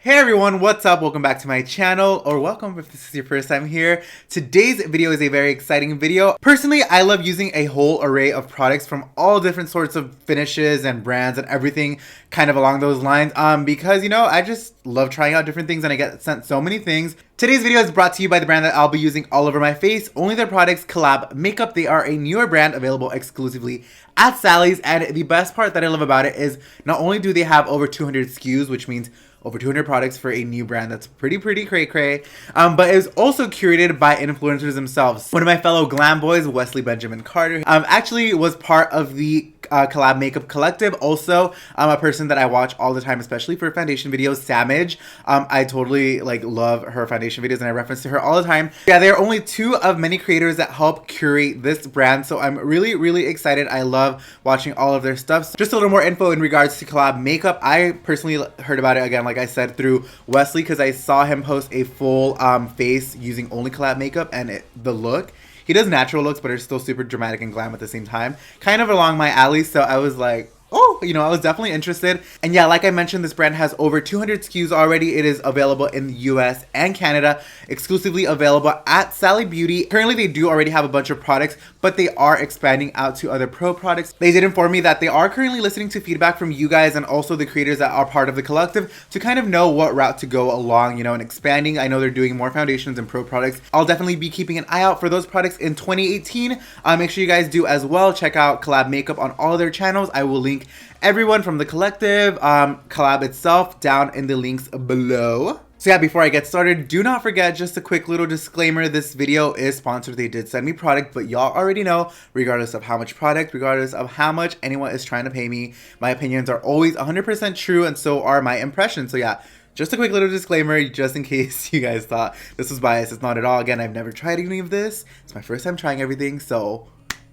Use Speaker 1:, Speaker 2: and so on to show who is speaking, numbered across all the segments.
Speaker 1: Hey everyone, what's up? Welcome back to my channel, or welcome if this is your first time here. Today's video is a very exciting video. Personally, I love using a whole array of products from all different sorts of finishes and brands and everything kind of along those lines because, you know, I just love trying out different things and I get sent so many things. Today's video is brought to you by the brand that I'll be using all over my face. Only their products, COL-LAB Makeup. They are a newer brand available exclusively at Sally's, and the best part that I love about it is not only do they have over 200 SKUs, which means over 200 products for a new brand. That's pretty cray. But it was also curated by influencers themselves. One of my fellow glam boys, Wesley Benjamin Carter, actually was part of the COL-LAB Makeup Collective. Also, a person that I watch all the time, especially for foundation videos, Samage. I totally love her foundation videos and I reference to her all the time. Yeah, they are only two of many creators that help curate this brand, so I'm really excited. I love watching all of their stuff. So just a little more info in regards to COL-LAB Makeup. I personally heard about it, again, like I said, through Wesley, because I saw him post a full face using only COL-LAB makeup, and the look. He does natural looks, but are still super dramatic and glam at the same time. Kind of along my alley, so I was like, oh, you know, I was definitely interested. And yeah, like I mentioned, this brand has over 200 SKUs already. It is available in the US and Canada, exclusively available at Sally Beauty. Currently, they do already have a bunch of products, but they are expanding out to other pro products. They did inform me that they are currently listening to feedback from you guys and also the creators that are part of the collective to kind of know what route to go along, you know, and expanding. I know they're doing more foundations and pro products. I'll definitely be keeping an eye out for those products in 2018. Make sure you guys do as well. Check out COL-LAB Makeup on all of their channels. I will link everyone from the collective, COL-LAB itself, down in the links below. So yeah, before I get started, do not forget, just a quick little disclaimer, this video is sponsored. They did send me product, but y'all already know, regardless of how much product, regardless of how much anyone is trying to pay me, my opinions are always 100% true, and so are my impressions. So yeah, just a quick little disclaimer, just in case you guys thought this was biased. It's not at all. Again, I've never tried any of this. It's my first time trying everything, so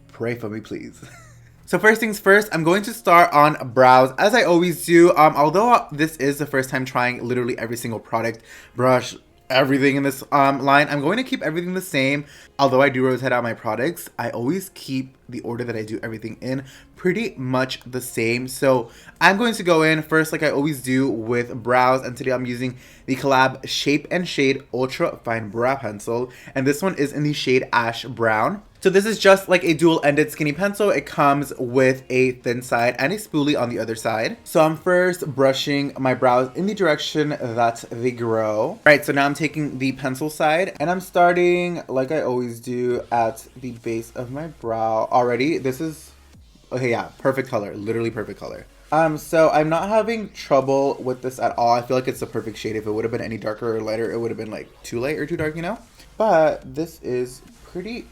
Speaker 1: pray for me, please. So first things first, I'm going to start on brows, as I always do. Although this is the first time trying literally every single product, brush, everything in this line, I'm going to keep everything the same. Although I do rotate out my products, I always keep the order that I do everything in pretty much the same. So I'm going to go in first, like I always do, with brows, and today I'm using the COL-LAB Shape and Shade Ultra Fine Brow Pencil, and this one is in the shade Ash Brown. So this is just like a dual-ended skinny pencil. It comes with a thin side and a spoolie on the other side. So I'm first brushing my brows in the direction that they grow. All right, so now I'm taking the pencil side and I'm starting, like I always do, at the base of my brow. Already, this is, okay, yeah, perfect color, literally perfect color. So I'm not having trouble with this at all. I feel like it's the perfect shade. If it would have been any darker or lighter, it would have been like too light or too dark, you know? But this is pretty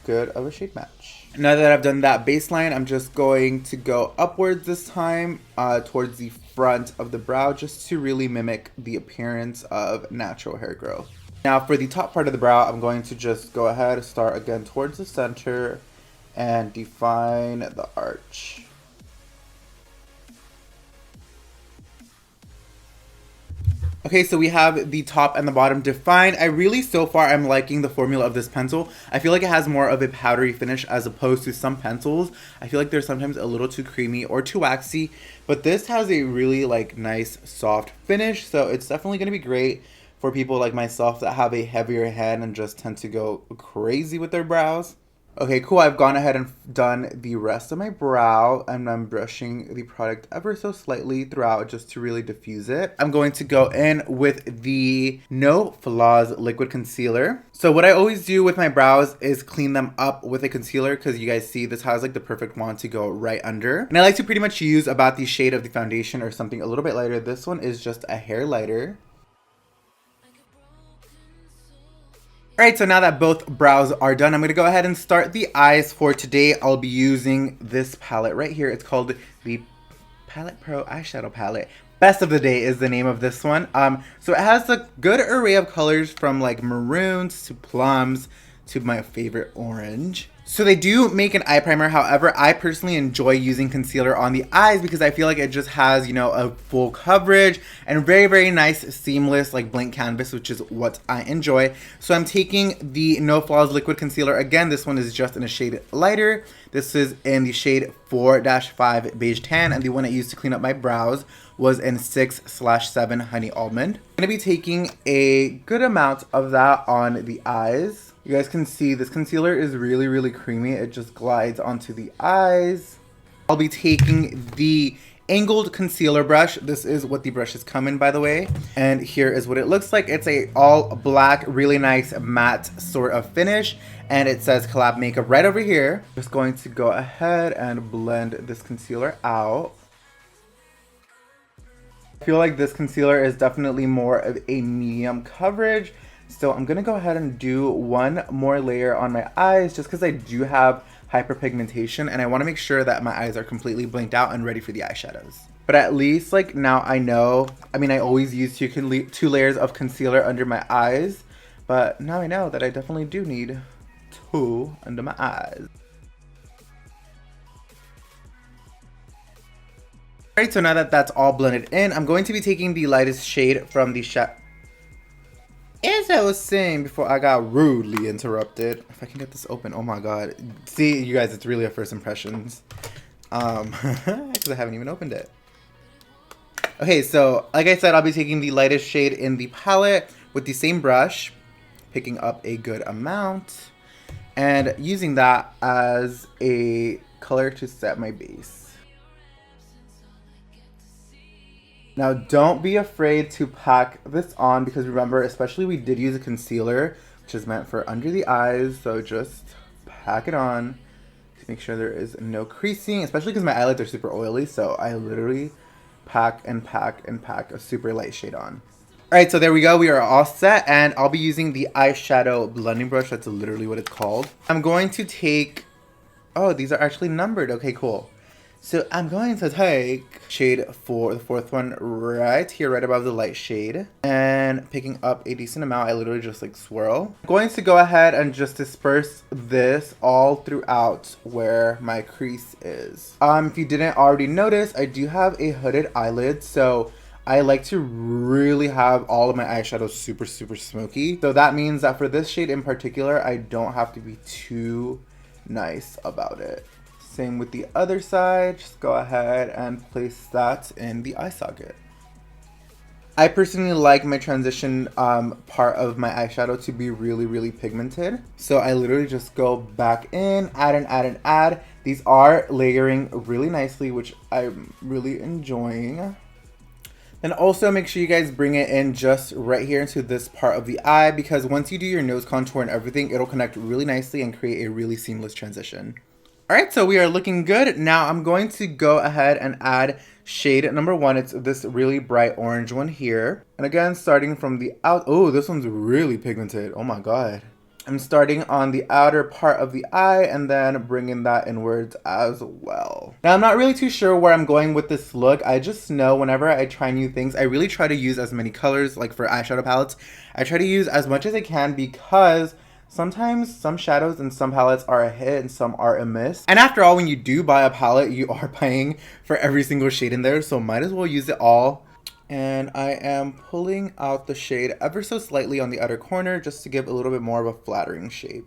Speaker 1: good of a shade match. Now that I've done that baseline, I'm just going to go upwards this time towards the front of the brow, just to really mimic the appearance of natural hair growth. Now for the top part of the brow, I'm going to just go ahead and start again towards the center and define the arch. Okay, so we have the top and the bottom defined. I really, so far, I'm liking the formula of this pencil. I feel like it has more of a powdery finish as opposed to some pencils. I feel like they're sometimes a little too creamy or too waxy, but this has a really nice soft finish. So it's definitely gonna be great for people like myself that have a heavier head and just tend to go crazy with their brows. Okay, cool. I've gone ahead and done the rest of my brow, and I'm brushing the product ever so slightly throughout just to really diffuse it. I'm going to go in with the No Flaws Liquid Concealer. So what I always do with my brows is clean them up with a concealer, because you guys see this has the perfect wand to go right under. And I like to pretty much use about the shade of the foundation or something a little bit lighter. This one is just a hair lighter. Alright, so now that both brows are done, I'm going to go ahead and start the eyes. For today, I'll be using this palette right here. It's called the Palette Pro Eyeshadow Palette. Best of the Day is the name of this one. So it has a good array of colors from maroons to plums to my favorite orange. So they do make an eye primer. However, I personally enjoy using concealer on the eyes because I feel like it just has, you know, a full coverage and very nice seamless blank canvas, which is what I enjoy. So I'm taking the No Flaws Liquid Concealer. Again, this one is just in a shade lighter. This is in the shade 4-5 Beige Tan, and the one I used to clean up my brows was in 6/7 Honey Almond. I'm going to be taking a good amount of that on the eyes. You guys can see this concealer is really, really creamy. It just glides onto the eyes. I'll be taking the angled concealer brush. This is what the brushes come in, by the way. And here is what it looks like. It's a all black, really nice matte sort of finish. And it says collab makeup right over here. Just going to go ahead and blend this concealer out. I feel like this concealer is definitely more of a medium coverage. So I'm gonna go ahead and do one more layer on my eyes just because I do have hyperpigmentation and I want to make sure that my eyes are completely blinked out and ready for the eyeshadows. But at least like now I know, I mean I always use two layers of concealer under my eyes, but now I know that I definitely do need two under my eyes. Alright, so now that that's all blended in, I'm going to be taking the lightest shade from the As I was saying before I got rudely interrupted, if I can get this open, oh my god. See, you guys, it's really a first impressions. Because I haven't even opened it. Okay, so like I said, I'll be taking the lightest shade in the palette with the same brush, picking up a good amount, and using that as a color to set my base. Now, don't be afraid to pack this on because remember, especially we did use a concealer, which is meant for under the eyes. So just pack it on to make sure there is no creasing, especially because my eyelids are super oily. So I literally pack and pack and pack a super light shade on. All right, so there we go. We are all set and I'll be using the eyeshadow blending brush. That's literally what it's called. I'm going to take, oh, these are actually numbered. Okay, cool. So I'm going to take shade for the fourth one right here, right above the light shade. And picking up a decent amount, I literally just like swirl. I'm going to go ahead and just disperse this all throughout where my crease is. If you didn't already notice, I do have a hooded eyelid. So I like to really have all of my eyeshadows super, super smoky. So that means that for this shade in particular, I don't have to be too nice about it. Same with the other side, just go ahead and place that in the eye socket. I personally like my transition part of my eyeshadow to be really, really pigmented. So I literally just go back in, add and add and add. These are layering really nicely, which I'm really enjoying. Then also make sure you guys bring it in just right here into this part of the eye because once you do your nose contour and everything, it'll connect really nicely and create a really seamless transition. Alright, so we are looking good. Now I'm going to go ahead and add shade number 1. It's this really bright orange one here. And again, starting from the oh, this one's really pigmented. Oh my god. I'm starting on the outer part of the eye and then bringing that inwards as well. Now I'm not really too sure where I'm going with this look. I just know whenever I try new things, I really try to use as many colors, like for eyeshadow palettes. I try to use as much as I can because sometimes some shadows and some palettes are a hit and some are a miss. And after all, when you do buy a palette, you are paying for every single shade in there. So might as well use it all. And I am pulling out the shade ever so slightly on the outer corner just to give a little bit more of a flattering shape.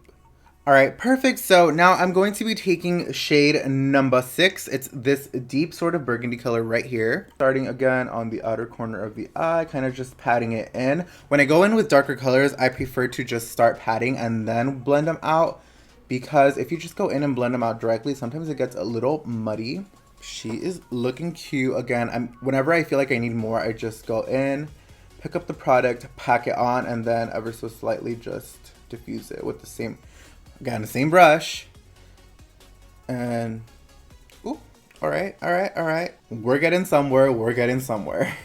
Speaker 1: All right, perfect. So now I'm going to be taking shade number 6. It's this deep sort of burgundy color right here. Starting again on the outer corner of the eye, kind of just patting it in. When I go in with darker colors, I prefer to just start patting and then blend them out because if you just go in and blend them out directly, sometimes it gets a little muddy. She is looking cute. Again, whenever I feel like I need more, I just go in, pick up the product, pack it on, and then ever so slightly just diffuse it with the same brush. And ooh, all right. We're getting somewhere.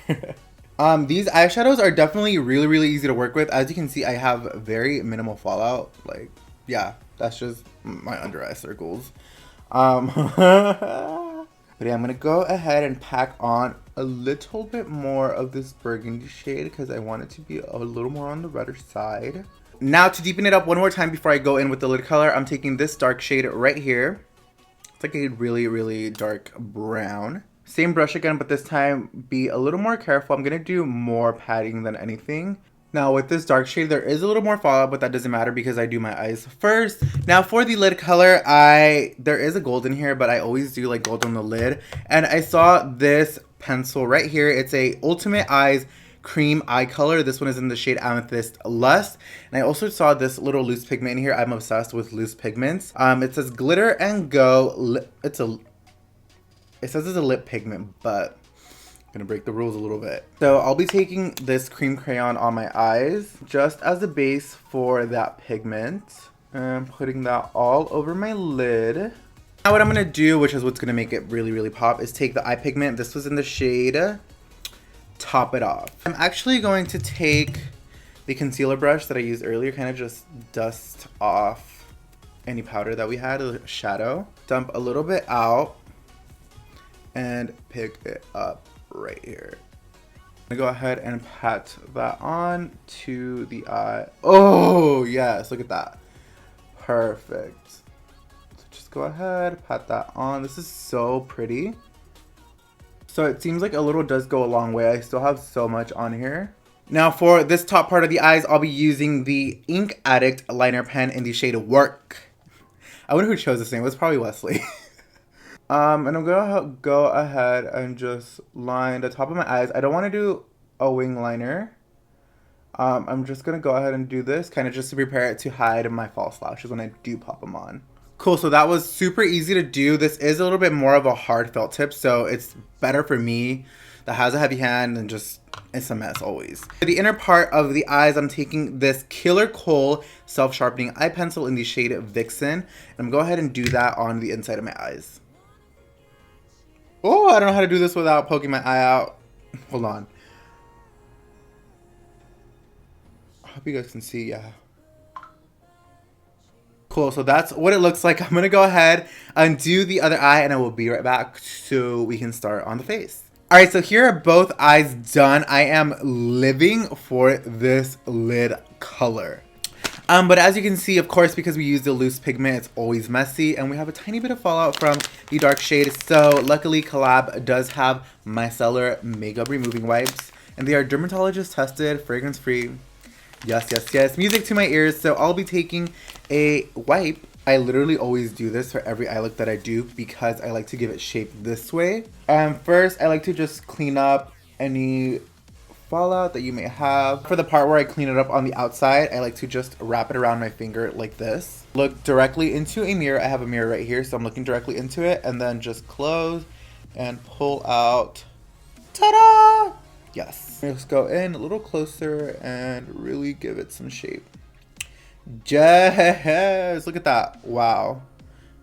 Speaker 1: These eyeshadows are definitely really, really easy to work with. As you can see, I have very minimal fallout. Like, yeah, that's just my under eye circles. But yeah, I'm gonna go ahead and pack on a little bit more of this burgundy shade because I want it to be a little more on the redder side. Now to deepen it up one more time before I go in with the lid color, I'm taking this dark shade right here. It's like a really, really dark brown. Same brush again, but this time be a little more careful. I'm gonna do more padding than anything. Now with this dark shade, there is a little more fallout, but that doesn't matter because I do my eyes first. Now for the lid color, there is a gold in here, but I always do like gold on the lid. And I saw this pencil right here. It's a Ultimate Eyes cream eye color. This one is in the shade Amethyst Lust. And I also saw this little loose pigment in here. I'm obsessed with loose pigments. It says Glitter and Go. It says it's a lip pigment, but I'm gonna break the rules a little bit. So I'll be taking this cream crayon on my eyes just as a base for that pigment. And putting that all over my lid. Now what I'm gonna do, which is what's gonna make it really, really pop, is take the eye pigment. This was in the shade Top It Off. I'm actually going to take the concealer brush that I used earlier, kind of just dust off any powder that we had, a shadow. Dump a little bit out and pick it up right here. I'm gonna go ahead and pat that on to the eye. Oh yes, look at that. Perfect. So just go ahead, pat that on. This is so pretty. So it seems like a little does go a long way. I still have so much on here. Now for this top part of the eyes, I'll be using the Ink Addict liner pen in the shade Work. I wonder who chose this name. It was probably Wesley. And I'm gonna go ahead and just line the top of my eyes. I don't want to do a wing liner. I'm just gonna go ahead and do this kind of just to prepare it to hide my false lashes when I do pop them on. Cool, so that was super easy to do. This is a little bit more of a hard felt tip, so it's better for me that has a heavy hand and just, it's a mess always. For the inner part of the eyes, I'm taking this Killer Kohl self-sharpening eye pencil in the shade Vixen. And I'm gonna go ahead and do that on the inside of my eyes. Oh, I don't know how to do this without poking my eye out. Hold on. I hope you guys can see, yeah. Cool, so that's what it looks like. I'm gonna go ahead and do the other eye and I will be right back so we can start on the face. All right, so here are both eyes done. I am living for this lid color. But as you can see, of course, because we use the loose pigment, it's always messy and we have a tiny bit of fallout from the dark shade. So luckily COL-LAB does have micellar makeup removing wipes and they are dermatologist tested, fragrance free. Yes, yes, yes. Music to my ears. So I'll be taking a wipe. I literally always do this for every eye look that I do because I like to give it shape this way. First, I like to just clean up any fallout that you may have. For the part where I clean it up on the outside, I like to just wrap it around my finger like this. Look directly into a mirror. I have a mirror right here, so I'm looking directly into it and then just close and pull out. Ta-da! Yes. Just go in a little closer and really give it some shape. Yes, look at that. Wow.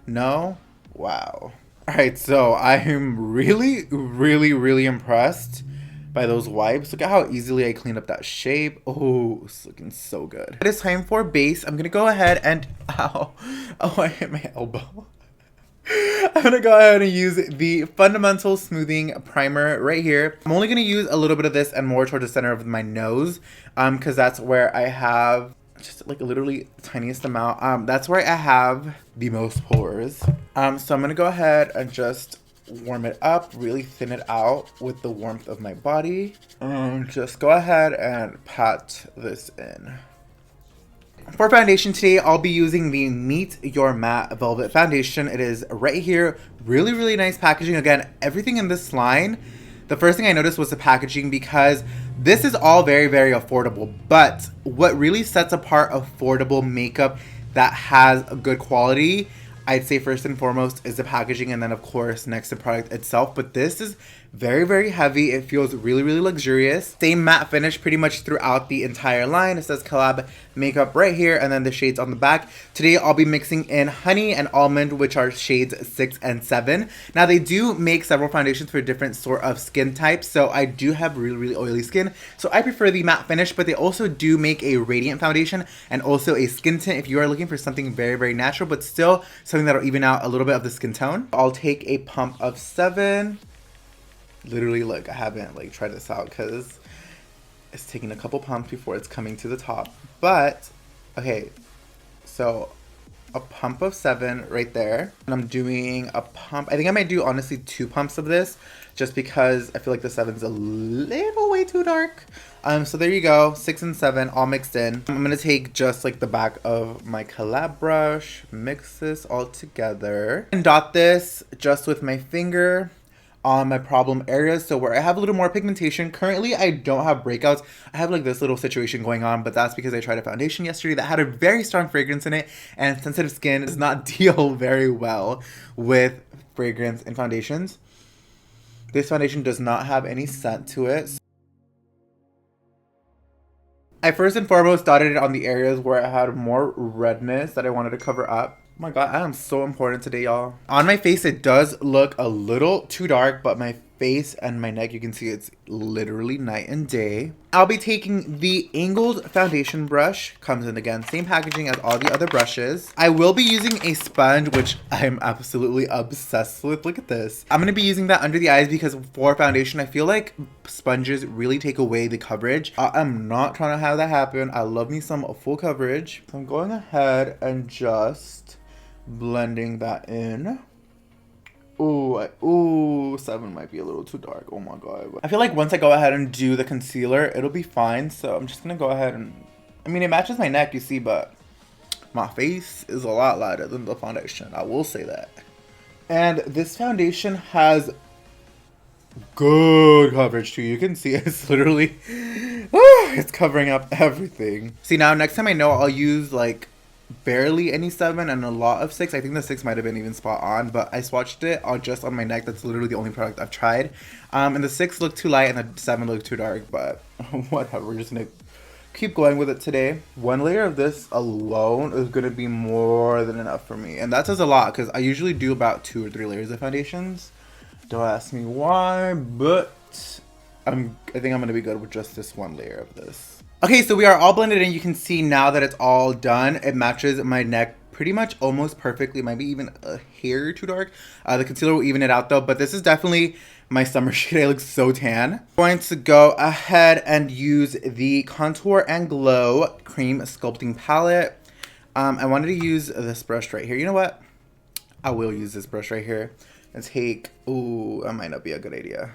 Speaker 1: No? Wow. Alright, so I am really, really impressed by those wipes. Look at how easily I cleaned up that shape. Oh, it's looking so good. It is time for base. I'm gonna go ahead and, ow. Oh, I hit my elbow. I'm gonna go ahead and use the Fundamental Smoothing Primer right here. I'm only gonna use a little bit of this and more towards the center of my nose, because that's where I have just like literally the tiniest amount. That's where I have the most pores. So I'm gonna go ahead and just warm it up, really thin it out with the warmth of my body. Just go ahead and pat this in. For foundation today, I'll be using the Meet Your Matte Velvet Foundation. It is right here. Really nice packaging. Again, everything in this line, the first thing I noticed was the packaging because this is all very affordable. But what really sets apart affordable makeup that has a good quality, I'd say first and foremost is the packaging, and then of course next the product itself. But this is very heavy. It feels really luxurious. Same matte finish pretty much throughout the entire line. It says COL-LAB makeup right here and then the shades on the back. Today I'll be mixing in Honey and Almond, which are shades 6 and 7. Now they do make several foundations for different sort of skin types, so I do have really oily skin, so I prefer the matte finish. But they also do make a radiant foundation and also a skin tint if you are looking for something very natural but still something that'll even out a little bit of the skin tone. I'll take a pump of 7. Literally, look, I haven't like tried this out because it's taking a couple pumps before it's coming to the top. But okay, so a pump of 7 right there, and I'm doing a pump. I think I might do honestly 2 pumps of this just because I feel like the 7's a little way too dark. So there you go, 6 and 7 all mixed in. I'm gonna take just like the back of my COL-LAB brush, mix this all together and dot this just with my finger on my problem areas. So where I have a little more pigmentation, currently I don't have breakouts. I have like this little situation going on, but that's because I tried a foundation yesterday that had a very strong fragrance in it, and sensitive skin does not deal very well with fragrance in foundations. This foundation does not have any scent to it. I first and foremost dotted it on the areas where I had more redness that I wanted to cover up. Oh my god, I am so important today, y'all. On my face, it does look a little too dark, but my face and my neck, you can see it's literally night and day. I'll be taking the angled foundation brush. Comes in again, same packaging as all the other brushes. I will be using a sponge, which I'm absolutely obsessed with. Look at this. I'm gonna be using that under the eyes because for foundation, I feel like sponges really take away the coverage. I'm not trying to have that happen. I love me some full coverage. So I'm going ahead and just blending that in. Ooh, 7 might be a little too dark. Oh my god. I feel like once I go ahead and do the concealer, it'll be fine. So I'm just gonna go ahead and, I mean, it matches my neck, you see, but my face is a lot lighter than the foundation. I will say that. And this foundation has good coverage too. You can see it's literally, it's covering up everything. See, now next time I know I'll use like barely any 7 and a lot of 6. I think the 6 might have been even spot on, but I swatched it just on my neck. That's literally the only product I've tried. And the 6 looked too light and the 7 looked too dark, but whatever. We're just gonna keep going with it today. One layer of this alone is gonna be more than enough for me, and that says a lot because I usually do about 2 or 3 layers of foundations. Don't ask me why, but I think I'm gonna be good with just this 1 layer of this. Okay, so we are all blended in. You can see now that it's all done. It matches my neck pretty much almost perfectly, maybe even a hair too dark. The concealer will even it out though, but this is definitely my summer shade. I look so tan. I'm going to go ahead and use the Contour and Glow Cream Sculpting Palette. I wanted to use this brush right here. You know what? I will use this brush right here and take, ooh, that might not be a good idea.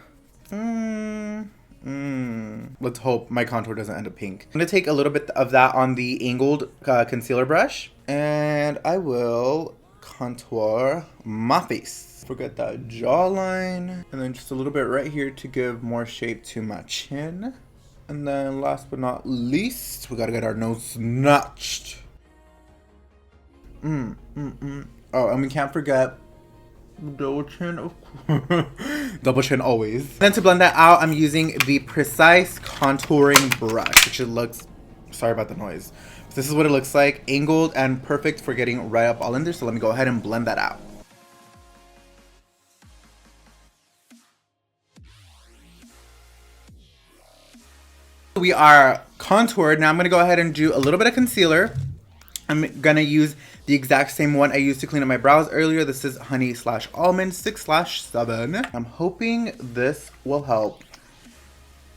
Speaker 1: Let's hope my contour doesn't end up pink. I'm gonna take a little bit of that on the angled concealer brush, and I will contour my face. Forget that jawline, and then just a little bit right here to give more shape to my chin. And then last but not least, we gotta get our nose notched. Oh, and we can't forget double chin, of course. Double chin always. Then to blend that out, I'm using the Precise Contouring Brush, which it looks, sorry about the noise. This is what it looks like, angled and perfect for getting right up all in there. So let me go ahead and blend that out. We are contoured. Now I'm gonna go ahead and do a little bit of concealer. I'm gonna use the exact same one I used to clean up my brows earlier. This is Honey / Almond 6/7. I'm hoping this will help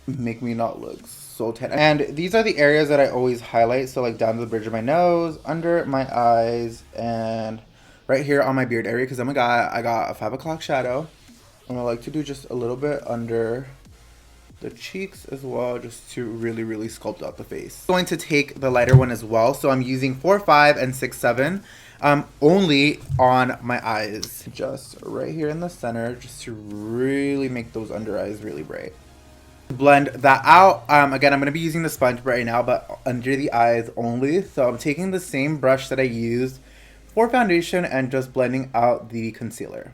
Speaker 1: make me not look so tan. And these are the areas that I always highlight. So like down to the bridge of my nose, under my eyes, and right here on my beard area. Because I'm a guy, I got a 5 o'clock shadow. And I like to do just a little bit under the cheeks as well, just to really sculpt out the face. I'm going to take the lighter one as well, so I'm using 4-5 and 6-7 only on my eyes, just right here in the center, just to really make those under eyes really bright. Blend that out. Again, I'm going to be using the sponge right now, but under the eyes only. So I'm taking the same brush that I used for foundation and just blending out the concealer.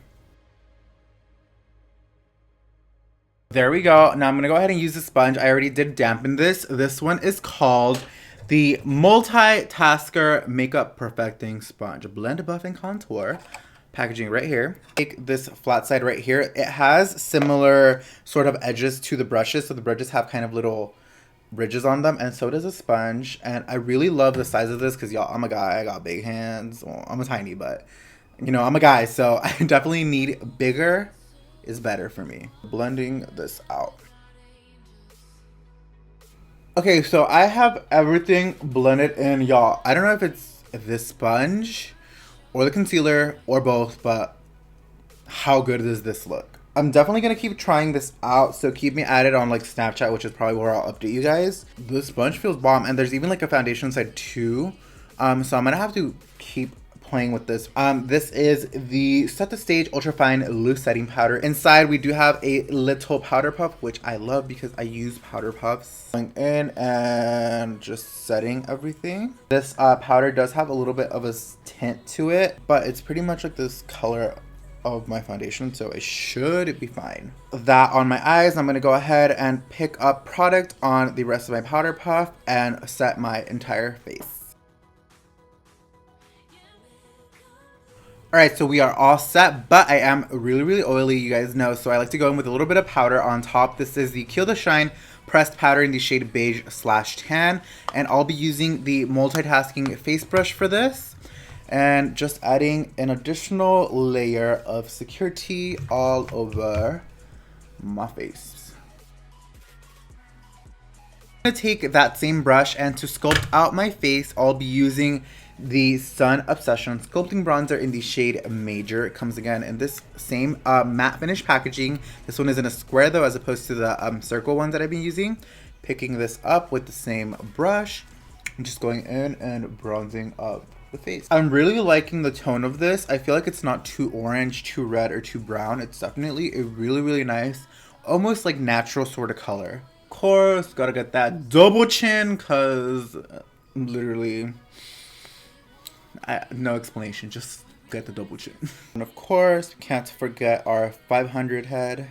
Speaker 1: There we go. Now I'm going to go ahead and use the sponge. I already did dampen this. This one is called the Multitasker Makeup Perfecting Sponge. Blend, buff, and contour. Packaging right here. Take this flat side right here. It has similar sort of edges to the brushes. So the brushes have kind of little ridges on them. And so does a sponge. And I really love the size of this because, y'all, I'm a guy. I got big hands. Well, I'm a tiny, but, you know, I'm a guy. So I definitely need bigger is better for me. Blending this out. Okay, so I have everything blended in, y'all. I don't know if it's this sponge or the concealer or both, but how good does this look? I'm definitely gonna keep trying this out, so keep me at it on like Snapchat, which is probably where I'll update you guys. The sponge feels bomb, and there's even like a foundation side too. So I'm gonna have to keep playing with this. This is the Set the Stage Ultra Fine Loose Setting Powder. Inside we do have a little powder puff, which I love because I use powder puffs. Going in and just setting everything. This powder does have a little bit of a tint to it, but it's pretty much like this color of my foundation, so it should be fine. That on my eyes, I'm gonna go ahead and pick up product on the rest of my powder puff and set my entire face. Alright, so we are all set, but I am really oily, you guys know, so I like to go in with a little bit of powder on top. This is the Kill the Shine pressed powder in the shade beige/tan, and I'll be using the multitasking face brush for this. And just adding an additional layer of security all over my face. I'm going to take that same brush, and to sculpt out my face, I'll be using the Sun Obsession Sculpting Bronzer in the shade Major. It comes again in this same matte finish packaging. This one is in a square though, as opposed to the circle one that I've been using. Picking this up with the same brush, I'm just going in and bronzing up the face. I'm really liking the tone of this. I feel like it's not too orange, too red, or too brown. It's definitely a really nice, almost like natural sort of color. Of course, gotta get that double chin, cause literally, no explanation, just get the double chin. And of course, can't forget our 500 head.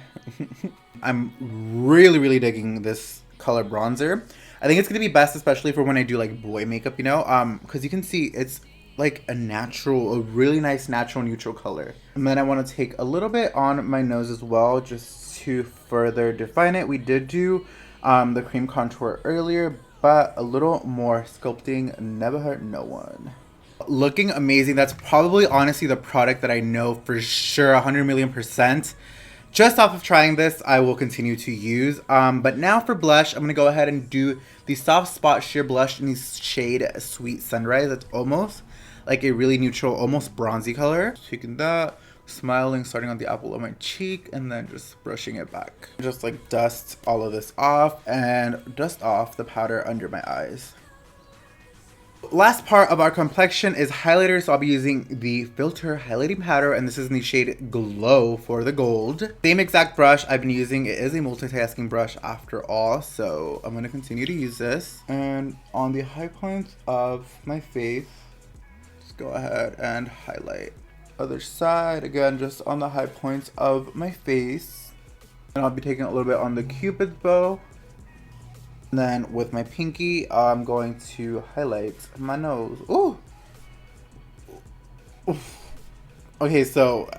Speaker 1: I'm really digging this color bronzer. I think it's gonna be best, especially for when I do like boy makeup, you know, because you can see it's like a really nice natural neutral color. And then I want to take a little bit on my nose as well, just to further define it. We did do the cream contour earlier, but a little more sculpting never hurt no one. Looking amazing. That's probably honestly the product that I know for sure 100 million %. Just off of trying this, I will continue to use. But now for blush, I'm going to go ahead and do the Soft Spot Sheer Blush in the shade Sweet Sunrise. That's almost like a really neutral, almost bronzy color. Taking that, smiling, starting on the apple of my cheek, and then just brushing it back. Just like dust all of this off and dust off the powder under my eyes. Last part of our complexion is highlighter, so I'll be using the Filter Highlighting Powder, and this is in the shade Glow for the gold. Same exact brush I've been using. It is a multitasking brush after all, so I'm going to continue to use this. And on the high points of my face, just go ahead and highlight. Other side, again, just on the high points of my face. And I'll be taking a little bit on the Cupid's bow. And then with my pinky, I'm going to highlight my nose. Ooh! Oof. Okay, so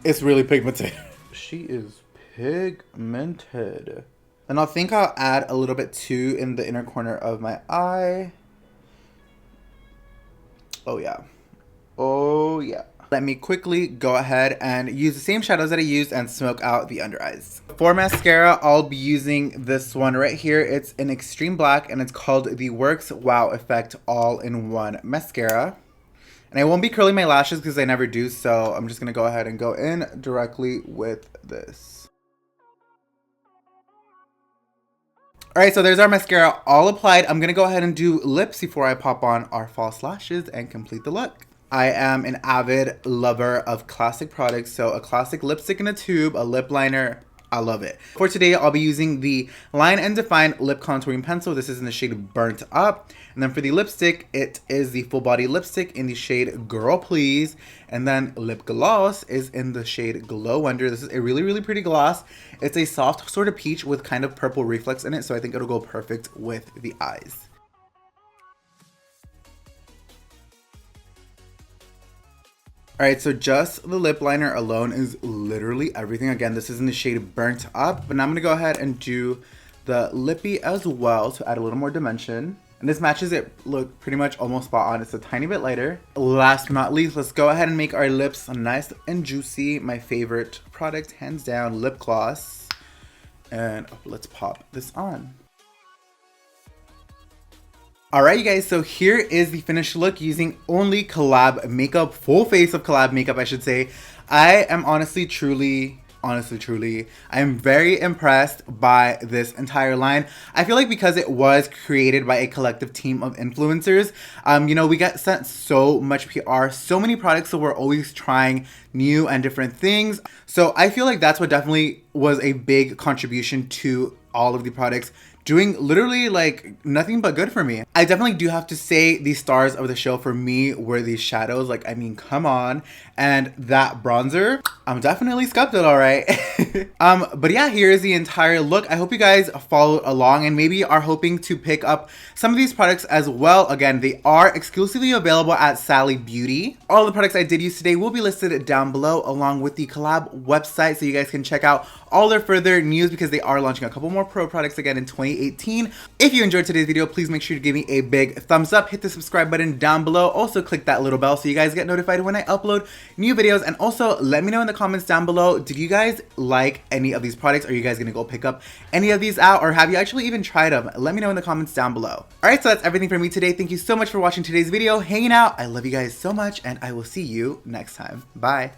Speaker 1: it's really pigmented. She is pigmented. And I think I'll add a little bit too in the inner corner of my eye. Oh yeah. Oh yeah. Let me quickly go ahead and use the same shadows that I used and smoke out the under eyes. For mascara, I'll be using this one right here. It's an extreme black and it's called the Works Wow Effect All-in-One Mascara. And I won't be curling my lashes because I never do, so I'm just gonna go ahead and go in directly with this. Alright, so there's our mascara all applied. I'm gonna go ahead and do lips before I pop on our false lashes and complete the look. I am an avid lover of classic products, so a classic lipstick in a tube, a lip liner, I love it. For today, I'll be using the Line and Define Lip Contouring Pencil. This is in the shade Burnt Up. And then for the lipstick, it is the Full Body Lipstick in the shade Girl Please. And then lip gloss is in the shade Glow Wonder. This is a really pretty gloss. It's a soft sort of peach with kind of purple reflex in it, so I think it'll go perfect with the eyes. Alright, so just the lip liner alone is literally everything. Again, this is in the shade Burnt Up, but now I'm going to go ahead and do the lippy as well to add a little more dimension. And this matches it look pretty much almost spot on. It's a tiny bit lighter. Last but not least, let's go ahead and make our lips nice and juicy. My favorite product, hands down, lip gloss. And let's pop this on. Alright you guys, so here is the finished look using only COL-LAB makeup, full face of COL-LAB makeup I should say. I am honestly truly honestly, truly. I am very impressed by this entire line. I feel like because it was created by a collective team of influencers, you know, we get sent so much PR, so many products, so we're always trying new and different things. So I feel like that's what definitely was a big contribution to all of the products doing literally like nothing but good for me. I definitely do have to say the stars of the show for me were these shadows. Like, I mean, come on. And that bronzer, I'm definitely sculpted, all right. But yeah, here's the entire look. I hope you guys followed along and maybe are hoping to pick up some of these products as well. Again, they are exclusively available at Sally Beauty. All the products I did use today will be listed down below along with the collab website, so you guys can check out all their further news because they are launching a couple more pro products again in 2018. If you enjoyed today's video, please make sure to give me a big thumbs up, hit the subscribe button down below, also click that little bell so you guys get notified when I upload new videos, and also let me know in the comments down below, did you guys like any of these products? Are you guys gonna go pick up any of these out, or have you actually even tried them? Let me know in the comments down below. Alright, so that's everything for me today. Thank you so much for watching today's video, hanging out. I love you guys so much, and I will see you next time. Bye.